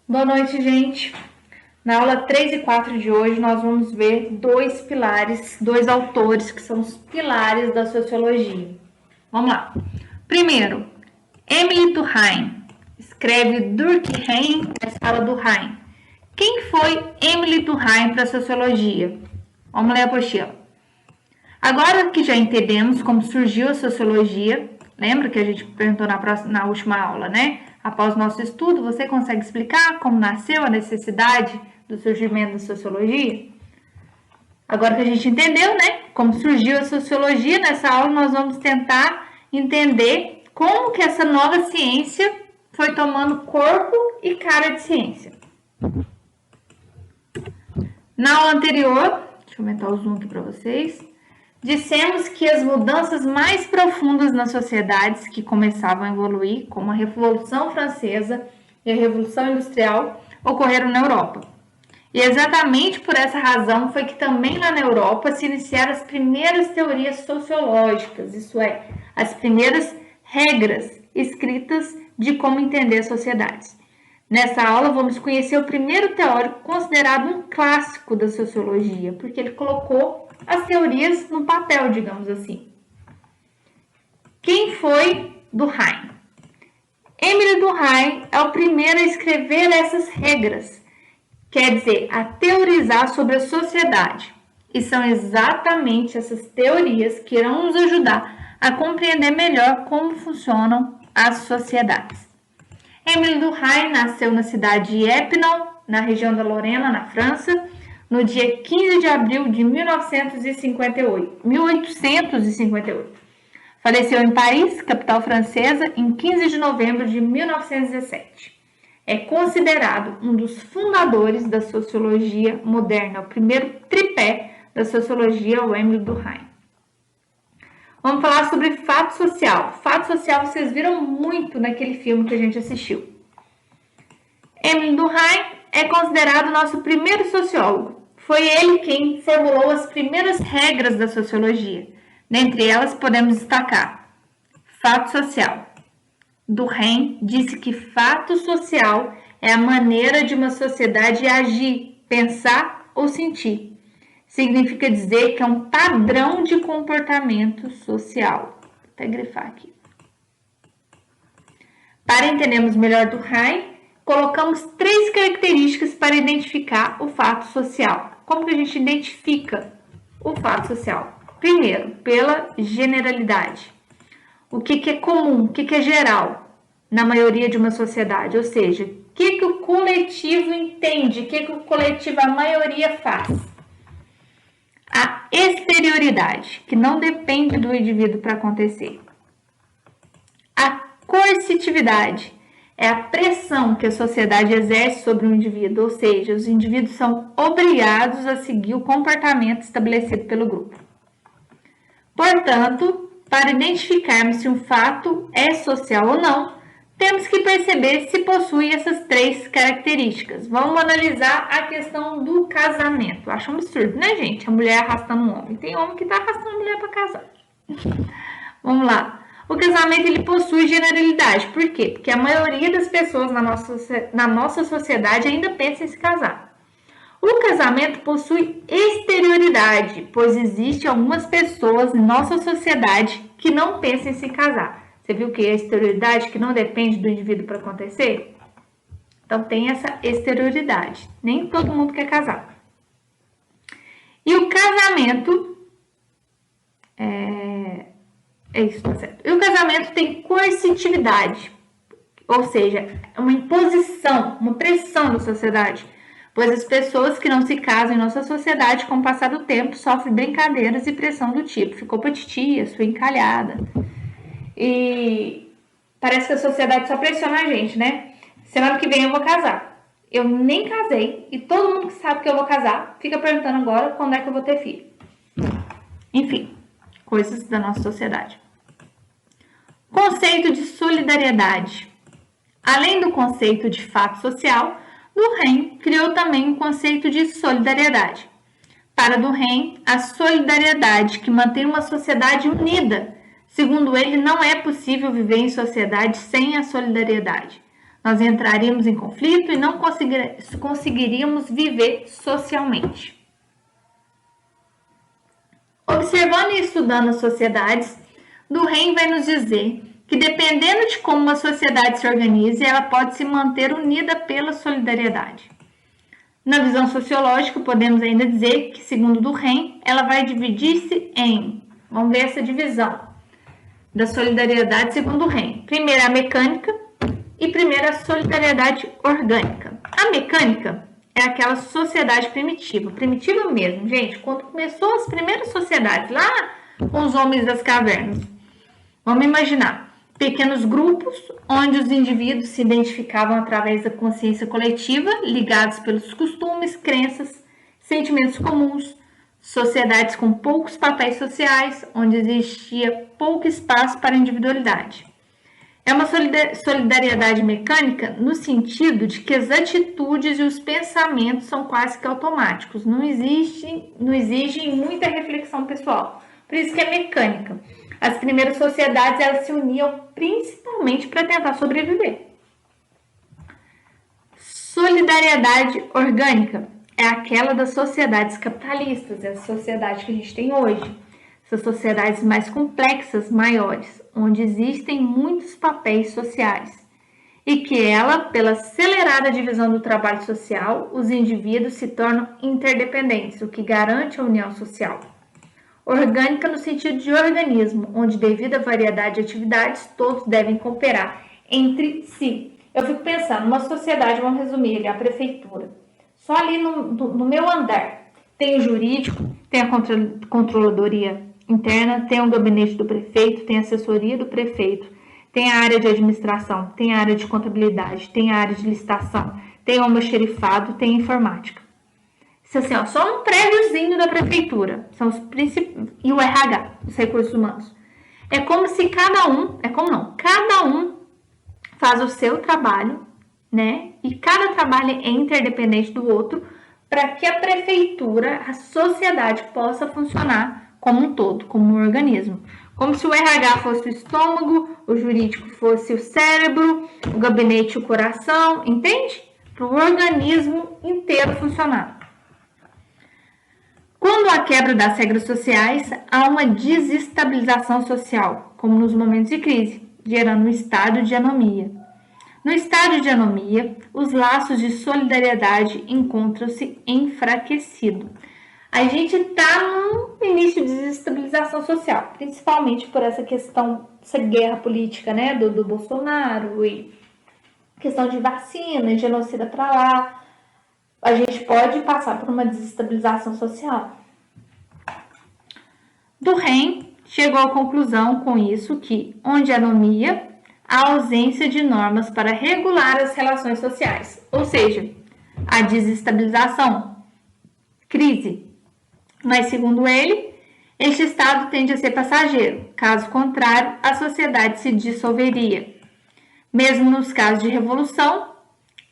Boa noite, gente. Na aula 3 e 4 de hoje, nós vamos ver dois pilares, dois autores que são os pilares da sociologia. Vamos lá. Primeiro, Emily Durkheim. Escreve Durkheim na escala Durkheim. Quem foi Emily Durkheim para a sociologia? Vamos ler a apostila. Agora que já entendemos como surgiu a sociologia, lembra que a gente perguntou na última aula, né? Após nosso estudo, você consegue explicar como nasceu a necessidade do surgimento da sociologia? Agora que a gente entendeu, né, como surgiu a sociologia, nessa aula nós vamos tentar entender como que essa nova ciência foi tomando corpo e cara de ciência. Na aula anterior, deixa eu aumentar o zoom aqui para vocês, dissemos que as mudanças mais profundas nas sociedades que começavam a evoluir, como a Revolução Francesa e a Revolução Industrial, ocorreram na Europa. E exatamente por essa razão foi que também lá na Europa se iniciaram as primeiras teorias sociológicas, isso é, as primeiras regras escritas de como entender as sociedades. Nessa aula vamos conhecer o primeiro teórico considerado um clássico da sociologia, porque ele colocou as teorias no papel, digamos assim. Quem foi Durkheim? Emily Durkheim é o primeiro a escrever essas regras, quer dizer, a teorizar sobre a sociedade. E são exatamente essas teorias que irão nos ajudar a compreender melhor como funcionam as sociedades. Emily Durkheim nasceu na cidade de Épinal, na região da Lorena, na França, no dia 15 de abril de 1858. Faleceu em Paris, capital francesa, em 15 de novembro de 1917. É considerado um dos fundadores da sociologia moderna, o primeiro tripé da sociologia, o Emily Durkheim. Vamos falar sobre fato social. Fato social vocês viram muito naquele filme que a gente assistiu. Emily Durkheim é considerado nosso primeiro sociólogo. Foi ele quem formulou as primeiras regras da sociologia. Dentre elas podemos destacar fato social. Durkheim disse que fato social é a maneira de uma sociedade agir, pensar ou sentir. Significa dizer que é um padrão de comportamento social. Vou até grifar aqui. Para entendermos melhor Durkheim, colocamos 3 características para identificar o fato social. Como que a gente identifica o fato social? Primeiro, pela generalidade. O que é comum, o que é geral na maioria de uma sociedade? Ou seja, o que o coletivo entende, o que o coletivo, a maioria faz. A exterioridade, que não depende do indivíduo para acontecer. A coercitividade é a pressão que a sociedade exerce sobre o indivíduo, ou seja, os indivíduos são obrigados a seguir o comportamento estabelecido pelo grupo. Portanto, para identificarmos se um fato é social ou não, temos que perceber se possui essas 3 características. Vamos analisar a questão do casamento. Acho um absurdo, né, gente? A mulher arrastando um homem. Tem homem que está arrastando a mulher para casar. Vamos lá. O casamento ele possui generalidade. Por quê? Porque a maioria das pessoas na nossa sociedade ainda pensa em se casar. O casamento possui exterioridade, pois existem algumas pessoas em nossa sociedade que não pensam em se casar. Você viu que é exterioridade que não depende do indivíduo para acontecer? Então tem essa exterioridade. Nem todo mundo quer casar. E o casamento isso, tá certo. E o casamento tem coercitividade, ou seja, é uma imposição, uma pressão da sociedade, pois as pessoas que não se casam em nossa sociedade, com o passar do tempo, sofrem brincadeiras e pressão do tipo, ficou pra titia, sua encalhada. E parece que a sociedade só pressiona a gente, né? Semana que vem eu vou casar. Eu nem casei e todo mundo que sabe que eu vou casar fica perguntando agora quando é que eu vou ter filho. Enfim, coisas da nossa sociedade. Conceito de solidariedade. Além do conceito de fato social, Durkheim criou também o conceito de solidariedade. Para Durkheim, a solidariedade que mantém uma sociedade unida. Segundo ele, não é possível viver em sociedade sem a solidariedade. Nós entraríamos em conflito e não conseguiríamos viver socialmente. Observando e estudando as sociedades, Durkheim vai nos dizer que, dependendo de como uma sociedade se organize, ela pode se manter unida pela solidariedade. Na visão sociológica, podemos ainda dizer que, segundo Durkheim, ela vai dividir-se em, vamos ver essa divisão da solidariedade segundo Durkheim. Primeiro a mecânica e primeiro a solidariedade orgânica. A mecânica é aquela sociedade primitiva mesmo, gente, quando começou as primeiras sociedades, lá com os homens das cavernas. Vamos imaginar pequenos grupos onde os indivíduos se identificavam através da consciência coletiva, ligados pelos costumes, crenças, sentimentos comuns, sociedades com poucos papéis sociais, onde existia pouco espaço para a individualidade. É uma solidariedade mecânica no sentido de que as atitudes e os pensamentos são quase que automáticos, não exigem muita reflexão pessoal, por isso que é mecânica. As primeiras sociedades elas se uniam principalmente para tentar sobreviver. Solidariedade orgânica é aquela das sociedades capitalistas, é a sociedade que a gente tem hoje. Essas sociedades mais complexas, maiores, onde existem muitos papéis sociais. E que ela, pela acelerada divisão do trabalho social, os indivíduos se tornam interdependentes, o que garante a união social. Orgânica no sentido de organismo, onde devido à variedade de atividades, todos devem cooperar entre si. Eu fico pensando, uma sociedade, vamos resumir ali, a prefeitura. Só ali no meu andar tem o jurídico, tem a controladoria interna, tem o gabinete do prefeito, tem a assessoria do prefeito, tem a área de administração, tem a área de contabilidade, tem a área de licitação, tem o almoxerifado, tem a informática. Isso assim, ó, só um prédiozinho da prefeitura, são os principais, e o RH, os recursos humanos. É como se cada um faz o seu trabalho, né? E cada trabalho é interdependente do outro, para que a prefeitura, a sociedade possa funcionar como um todo, como um organismo. Como se o RH fosse o estômago, o jurídico fosse o cérebro, o gabinete o coração, entende? Para o organismo inteiro funcionar. Quando há quebra das regras sociais, há uma desestabilização social, como nos momentos de crise, gerando um estado de anomia. No estado de anomia, os laços de solidariedade encontram-se enfraquecidos. A gente está no início de desestabilização social, principalmente por essa questão, essa guerra política, né, do Bolsonaro e questão de vacina, genocida para lá. A gente pode passar por uma desestabilização social. Durkheim chegou à conclusão com isso que, onde há anomia, há ausência de normas para regular as relações sociais, ou seja, a desestabilização, crise. Mas, segundo ele, este estado tende a ser passageiro, caso contrário, a sociedade se dissolveria. Mesmo nos casos de revolução,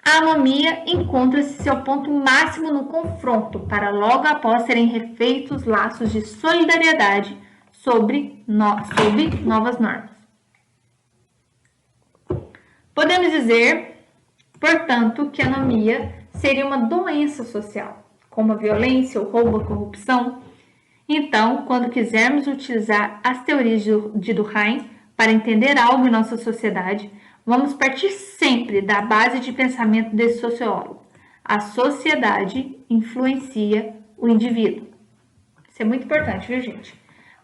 a anomia encontra-se seu ponto máximo no confronto, para logo após serem refeitos laços de solidariedade sob novas normas. Podemos dizer, portanto, que a anomia seria uma doença social, como a violência, o roubo, a corrupção. Então, quando quisermos utilizar as teorias de Durkheim para entender algo em nossa sociedade, vamos partir sempre da base de pensamento desse sociólogo. A sociedade influencia o indivíduo. Isso é muito importante, viu, gente?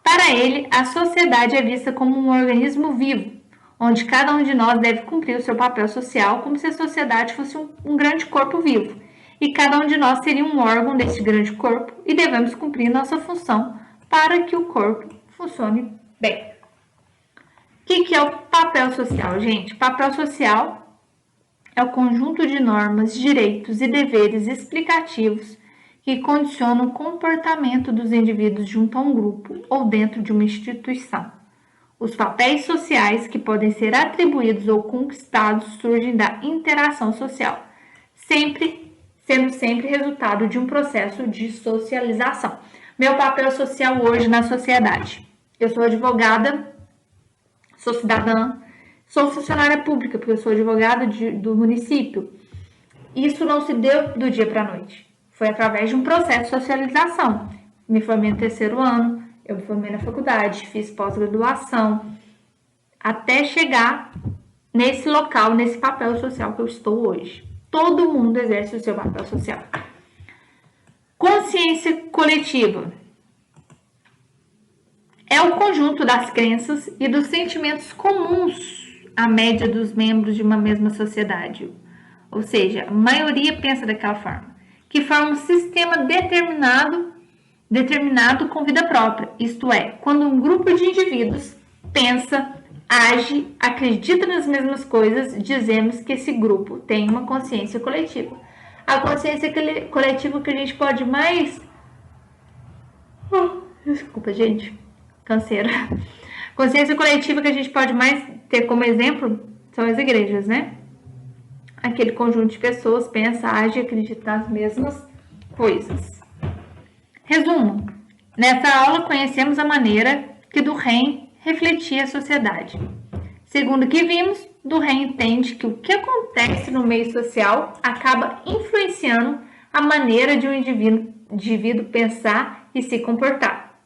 Para ele, a sociedade é vista como um organismo vivo, onde cada um de nós deve cumprir o seu papel social como se a sociedade fosse um grande corpo vivo. E cada um de nós seria um órgão desse grande corpo e devemos cumprir nossa função para que o corpo funcione bem. O que é o papel social, gente? Papel social é o conjunto de normas, direitos e deveres explicativos que condicionam o comportamento dos indivíduos junto a um grupo ou dentro de uma instituição. Os papéis sociais que podem ser atribuídos ou conquistados surgem da interação social, sendo sempre resultado de um processo de socialização. Meu papel social hoje na sociedade. Eu sou advogada, sou cidadã, Sou funcionária pública, porque eu sou advogada do município. Isso não se deu do dia para a noite. Foi através de um processo de socialização. Me formei no 3º ano, eu me formei na faculdade, fiz pós-graduação, até chegar nesse local, nesse papel social que eu estou hoje. Todo mundo exerce o seu papel social. Consciência coletiva é o conjunto das crenças e dos sentimentos comuns à média dos membros de uma mesma sociedade. Ou seja, a maioria pensa daquela forma, que forma um sistema determinado com vida própria. Isto é, quando um grupo de indivíduos pensa, age, acredita nas mesmas coisas, dizemos que esse grupo tem uma consciência coletiva. A consciência coletiva que a gente pode mais... Desculpa, gente. Canseira. Consciência coletiva que a gente pode mais ter como exemplo são as igrejas, né? Aquele conjunto de pessoas pensa, age e acredita nas mesmas coisas. Resumo. Nessa aula conhecemos a maneira que Durkheim refletia a sociedade. Segundo o que vimos, Durkheim entende que o que acontece no meio social acaba influenciando a maneira de um indivíduo pensar e se comportar.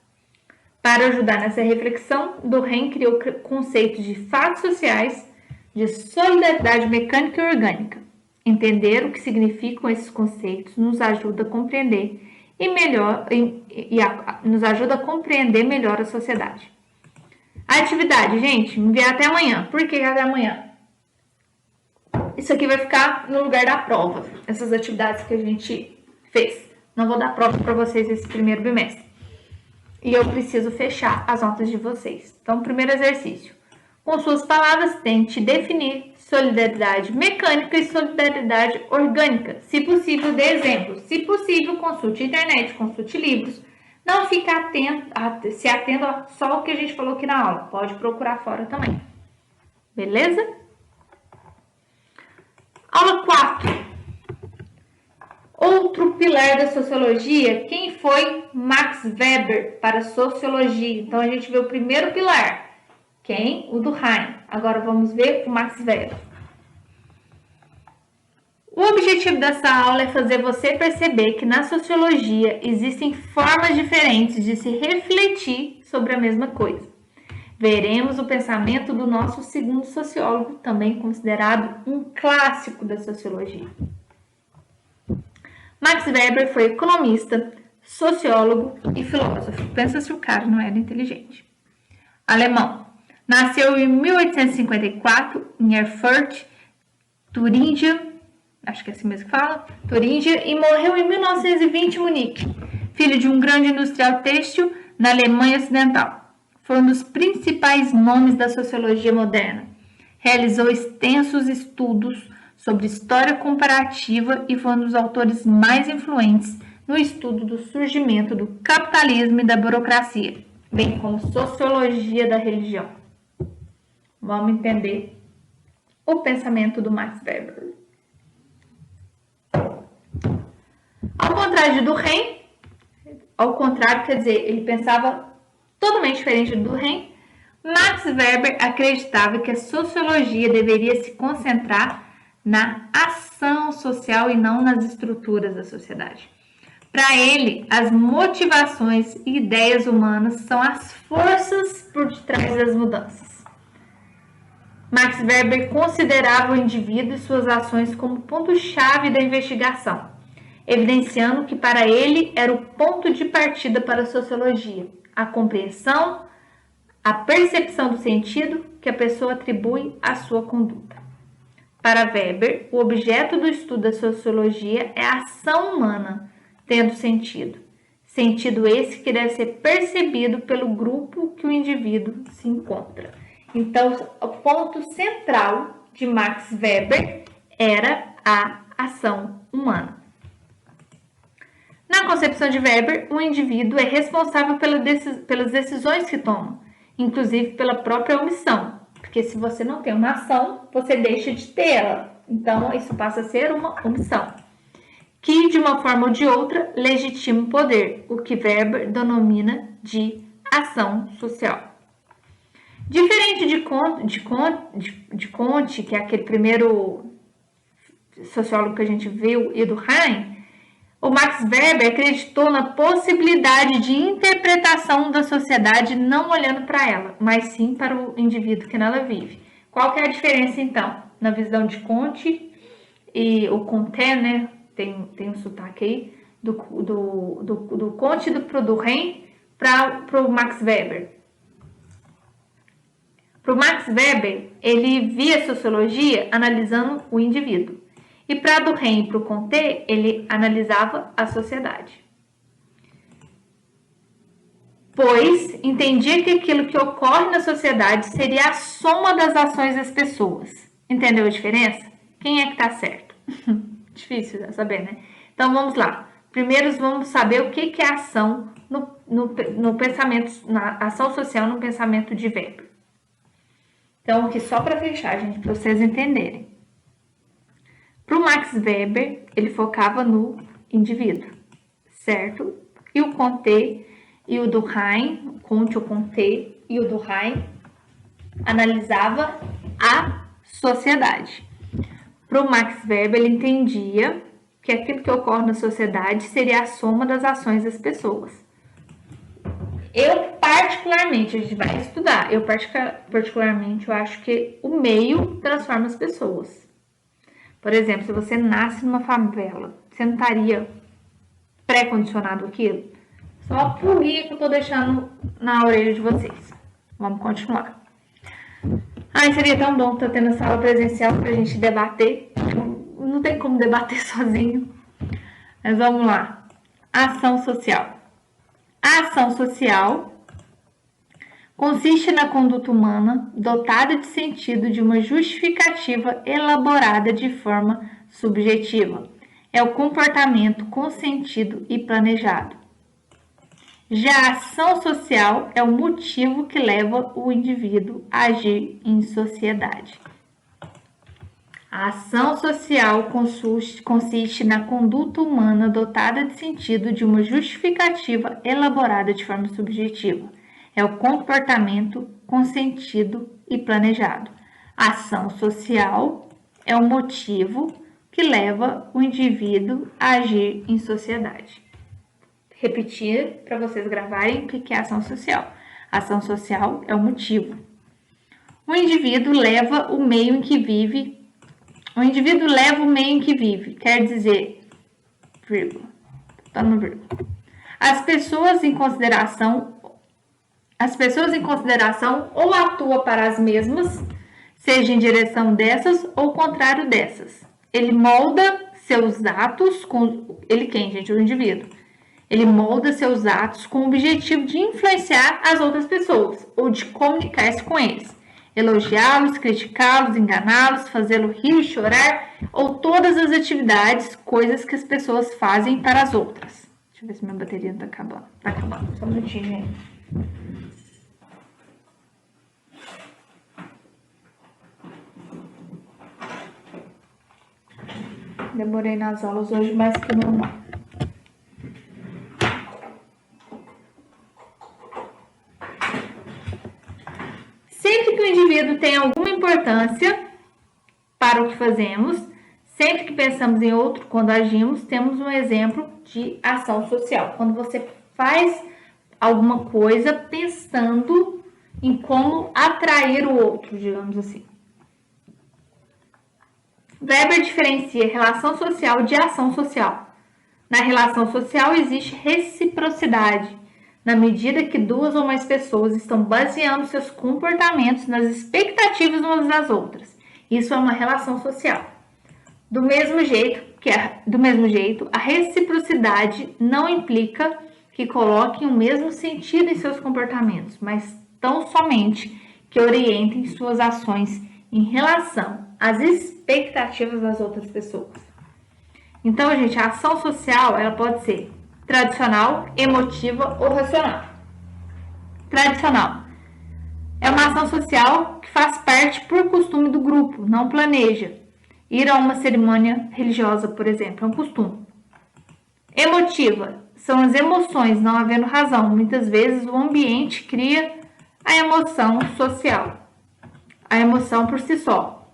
Para ajudar nessa reflexão, Durkheim criou conceitos de fatos sociais, de solidariedade mecânica e orgânica. Entender o que significam esses conceitos nos ajuda a compreender nos ajuda a compreender melhor a sociedade. A atividade, gente, enviar até amanhã. Por que até amanhã? Isso aqui vai ficar no lugar da prova, essas atividades que a gente fez. Não vou dar prova para vocês esse primeiro bimestre. E eu preciso fechar as notas de vocês. Então, primeiro exercício. Com suas palavras, tente definir solidariedade mecânica e solidariedade orgânica. Se possível, dê exemplos. Se possível, consulte a internet, consulte livros. Não fique se atendo só o que a gente falou aqui na aula. Pode procurar fora também. Beleza? Aula 4. Outro pilar da sociologia. Quem foi Max Weber para a sociologia? Então, a gente vê o primeiro pilar. Quem? O Durkheim. Agora, vamos ver o Max Weber. O objetivo dessa aula é fazer você perceber que na sociologia existem formas diferentes de se refletir sobre a mesma coisa. Veremos o pensamento do nosso segundo sociólogo, também considerado um clássico da sociologia. Max Weber foi economista, sociólogo e filósofo. Pensa se o cara não era inteligente. Alemão. Nasceu em 1854 em Erfurt, Turingia, acho que é assim mesmo que fala, Turingia, e morreu em 1920 em Munique, filho de um grande industrial têxtil na Alemanha Ocidental. Foi um dos principais nomes da sociologia moderna. Realizou extensos estudos sobre história comparativa e foi um dos autores mais influentes no estudo do surgimento do capitalismo e da burocracia, bem como sociologia da religião. Vamos entender o pensamento do Max Weber. Ao contrário de Durkheim, quer dizer, ele pensava totalmente diferente do Durkheim, Max Weber acreditava que a sociologia deveria se concentrar na ação social e não nas estruturas da sociedade. Para ele, as motivações e ideias humanas são as forças por detrás das mudanças. Max Weber considerava o indivíduo e suas ações como ponto-chave da investigação, evidenciando que para ele era o ponto de partida para a sociologia, a compreensão, a percepção do sentido que a pessoa atribui à sua conduta. Para Weber, o objeto do estudo da sociologia é a ação humana, tendo sentido. Sentido esse que deve ser percebido pelo grupo que o indivíduo se encontra. Então, o ponto central de Max Weber era a ação humana. Na concepção de Weber, o indivíduo é responsável pelas decisões que toma, inclusive pela própria omissão, porque se você não tem uma ação, você deixa de tê-la. Então, isso passa a ser uma omissão, que de uma forma ou de outra legitima o poder, o que Weber denomina de ação social. Diferente de Comte, que é aquele primeiro sociólogo que a gente viu, e do Hein, o Max Weber acreditou na possibilidade de interpretação da sociedade não olhando para ela, mas sim para o indivíduo que nela vive. Qual que é a diferença, então, na visão de Comte e o Comte, né? Tem um sotaque aí, do Comte e do Hein para o Max Weber. Para o Max Weber, ele via a sociologia analisando o indivíduo. E para Durkheim e para o Comte, ele analisava a sociedade. Pois entendia que aquilo que ocorre na sociedade seria a soma das ações das pessoas. Entendeu a diferença? Quem é que está certo? Difícil de saber, né? Então vamos lá. Primeiro vamos saber o que é ação no pensamento, na ação social no pensamento de Weber. Então, aqui só para fechar, gente, para vocês entenderem. Para o Max Weber, ele focava no indivíduo, certo? E o Comte e o Durkheim, o Comte e o Durkheim, analisava a sociedade. Para o Max Weber, ele entendia que aquilo que ocorre na sociedade seria a soma das ações das pessoas. Eu, particularmente, a gente vai estudar, eu acho que o meio transforma as pessoas. Por exemplo, se você nasce numa favela, você não estaria pré-condicionado aquilo? Só a porrinha que eu tô deixando na orelha de vocês. Vamos continuar. Ai, seria tão bom estar tendo essa aula presencial pra gente debater. Não tem como debater sozinho. Mas vamos lá. Ação social. A ação social consiste na conduta humana dotada de sentido de uma justificativa elaborada de forma subjetiva. É o comportamento consentido e planejado. Já a ação social é o motivo que leva o indivíduo a agir em sociedade. A ação social consiste na conduta humana dotada de sentido de uma justificativa elaborada de forma subjetiva. É o comportamento consentido e planejado. A ação social é o motivo que leva o indivíduo a agir em sociedade. Repetir para vocês gravarem o que é ação social. A ação social é o motivo. O indivíduo leva o meio em que vive. O indivíduo leva o meio em que vive, quer dizer, vírgula, tá no vírgula. As pessoas em consideração ou atua para as mesmas, seja em direção dessas ou o contrário dessas. Ele molda seus atos com... Ele quem, gente? O indivíduo. Ele molda seus atos com o objetivo de influenciar as outras pessoas ou de comunicar-se com eles. Elogiá-los, criticá-los, enganá-los, fazê-lo rir e chorar, ou todas as atividades, coisas que as pessoas fazem para as outras. Deixa eu ver se minha bateria não tá acabando. Tá acabando, só um minutinho, gente. Demorei nas aulas hoje mais que normal. Sempre que o indivíduo tem alguma importância para o que fazemos, sempre que pensamos em outro, quando agimos, temos um exemplo de ação social. Quando você faz alguma coisa pensando em como atrair o outro, digamos assim. Weber diferencia relação social de ação social. Na relação social existe reciprocidade, na medida que duas ou mais pessoas estão baseando seus comportamentos nas expectativas umas das outras. Isso é uma relação social. Do mesmo jeito, a reciprocidade não implica que coloquem o mesmo sentido em seus comportamentos, mas tão somente que orientem suas ações em relação às expectativas das outras pessoas. Então, gente, a ação social ela pode ser tradicional, emotiva ou racional. Tradicional é uma ação social que faz parte por costume do grupo, não planeja. Ir a uma cerimônia religiosa, por exemplo, é um costume. Emotiva são as emoções, não havendo razão. Muitas vezes o ambiente cria A emoção social. A emoção por si só.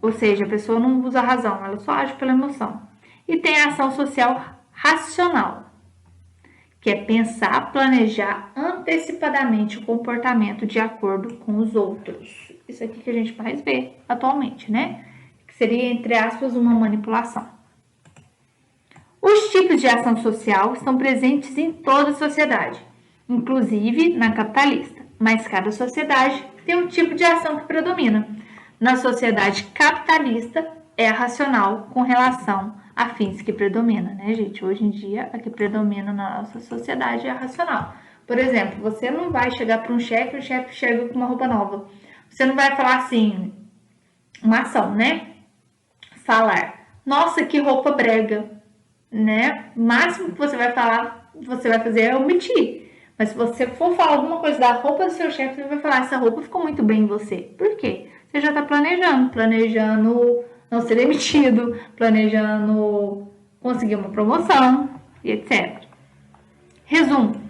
Ou seja, a pessoa não usa a razão, ela só age pela emoção. E tem a ação social racional, que é pensar, planejar antecipadamente o comportamento de acordo com os outros. Isso aqui que a gente mais vê atualmente, né? Que seria, entre aspas, uma manipulação. Os tipos de ação social estão presentes em toda a sociedade, inclusive na capitalista, mas cada sociedade tem um tipo de ação que predomina. Na sociedade capitalista, é a racional com relação a fins que predomina, né, gente? Hoje em dia, a que predomina na nossa sociedade é a racional. Por exemplo, você não vai chegar para um chefe e o chefe chega com uma roupa nova. Você não vai falar assim, uma ação, né? Falar, nossa, que roupa brega, né? O máximo que você vai falar, você vai fazer é omitir. Mas se você for falar alguma coisa da roupa do seu chefe, você vai falar, essa roupa ficou muito bem em você. Por quê? Você já está planejando não ser demitido, planejando conseguir uma promoção e etc. Resumo.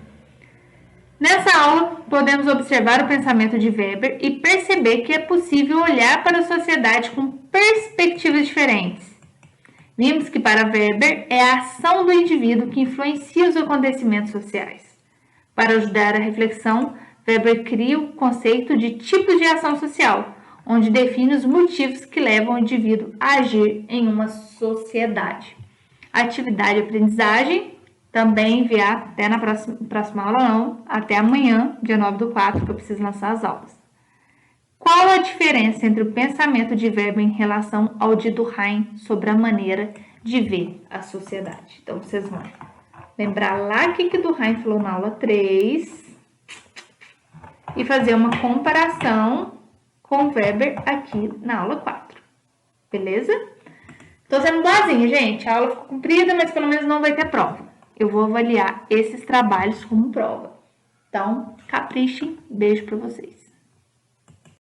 Nessa aula, podemos observar o pensamento de Weber e perceber que é possível olhar para a sociedade com perspectivas diferentes. Vimos que para Weber é a ação do indivíduo que influencia os acontecimentos sociais. Para ajudar a reflexão, Weber cria o conceito de tipos de ação social, onde define os motivos que levam o indivíduo a agir em uma sociedade. Atividade e aprendizagem, também enviar até na próxima aula, não, até amanhã, dia 9/4, que eu preciso lançar as aulas. Qual a diferença entre o pensamento de Weber em relação ao de Durkheim sobre a maneira de ver a sociedade? Então, vocês vão lembrar lá o que Durkheim falou na aula 3 e fazer uma comparação com Weber aqui na aula 4. Beleza? Tô sendo boazinha, gente. A aula ficou comprida, mas pelo menos não vai ter prova. Eu vou avaliar esses trabalhos como prova. Então, caprichem. Beijo para vocês.